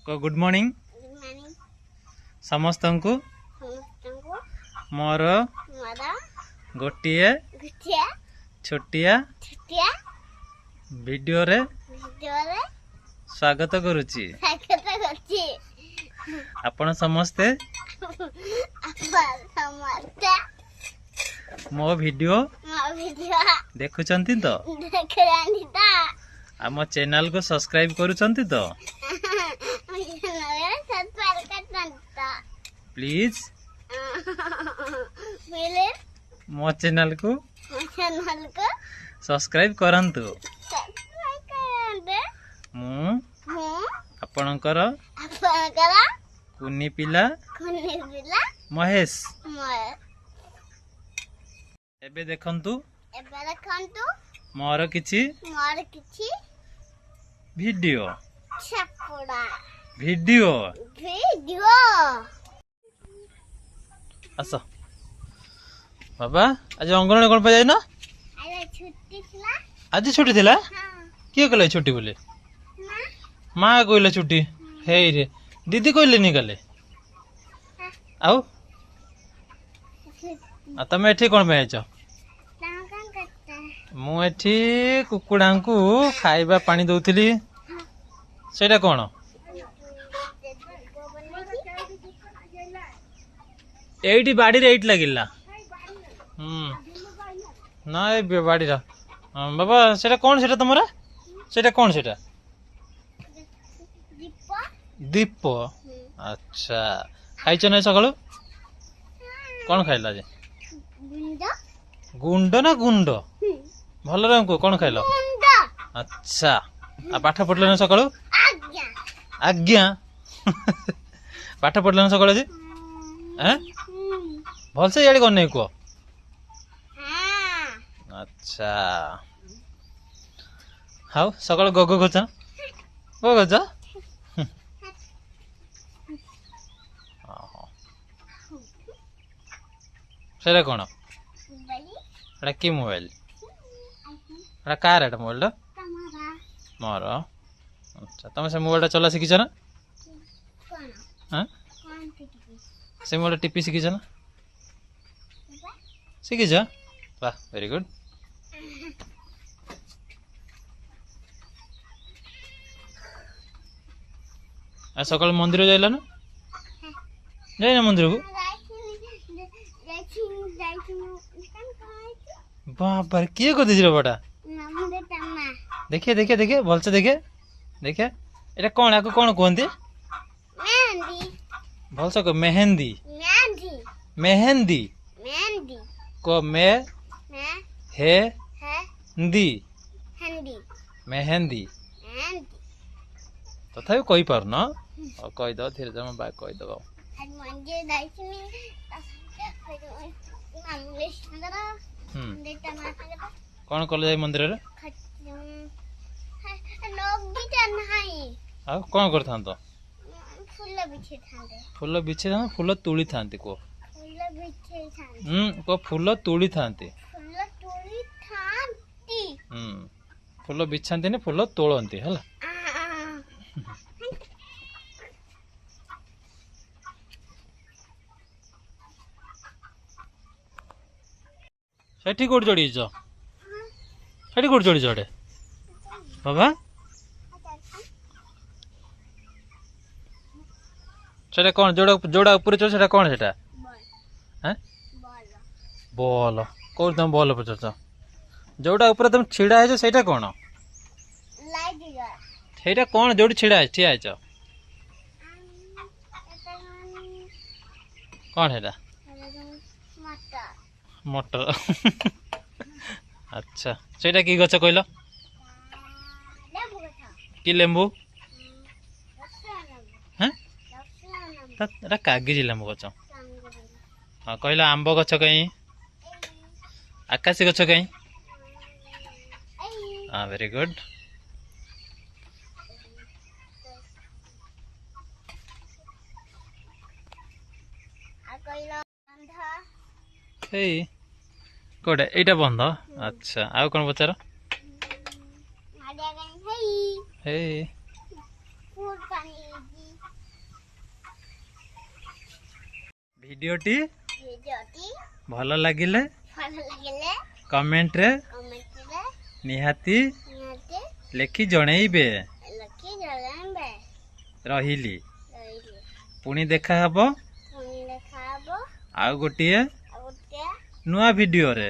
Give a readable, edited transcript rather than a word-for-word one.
good morning समस्त को मोर गोटे छोटिया वीडियो रे स्वागत करुच्ची आपण समस्ते मो वीडियो देखुचंती तो आम चैनल को सब्सक्राइब करुचंती तो प्लीज मो चैनल को सब्सक्राइब करंतु मु आपणकर कुनी पिला महेश एबे देखंतु मोर किछि वीडियो वीडियो आस बाबा आज अंगन कौन पे जाइन आज छुट्टी थिला किए कहले छुट्टी बोले माँ कहले छुट्टी हे रे दीदी कहले नहीं गले आउ तमे एठी कौन पे आइछ मु एठी कुकुड़ा को खाइबा पानी दउथिली सेटा कौन एठी बाड़ी रे एठी लागिला ना ए बाड़ी रा बाबा सेटा कौन सेटा तमरा सेटा कौन सेटा दीप अच्छा खाइछ ना सकाळु कौन खाइला जे गुंड ना गुंड भल रंग कौन खाइल अच्छा आ पाठ पढ़ल ना सकाळु आज्ञा पाठ पढ़ल ना सकाळु जे हैं भल से याडी कोन नै को अच्छा हाउ सकाळु गगो गछ गो गछ सेरा कोन एटा की मोबाइल एटा कार एटा मोबाइल मोर अच्छा तुम से मोबाइल चला शिखिछ ना हाँ से मोबाइल टीपी शिखिछ ना शिखिछ वाह वेरी गुड आ सकाल मंदिर जाइला ना जाइना मंदिर को बापर किए को दिजरो बटा देखिए देखिए देखिए भल से देखिए देखिए एटा कौन आको कौन कहते भल से मेहंदी मेहंदी को मे हे दी मेहंदी तथापि कही पार न कही दो धीरे धीरे बाय कही दो कौन कल जाए मंदिर रे कौन कर फूल बिछे था फूल तुली था को फूल तुली था फूल बिछाती नहीं फूल तोड़ती है सेठी कोड चढ़ी सेठी कोड चढ़ी चढ़े बाबा सेटा कौन जोड़ा जोड़ा ऊपर चढ़ सेटा कौन सेटा हैं बॉल कोड तुम बॉल ऊपर चढ़ जोड़ा ऊपर तुम छिड़ा है सेटा कौन सेटा कौन जोड़ी छिड़ा है ठिया है कौन है मटर अच्छा सेटा की गछ कहल कि लेंबू हैं कागज लेंबू गछ हाँ कहल आंब गछ कहीं आकाशी गछ कहीं हाँ वेरी गुड कोटे एटा बंद अच्छा आउ कौन पचार हे ভিডিওটি ভাল লাগিলে কমেন্ট রে নিহাতি লেখি জଣେଇବେ ରହିଲି ପୁଣି ଦେଖା ହବ ଆଉ ଗୋଟିଏ ନୂଆ ଭିଡିଓରେ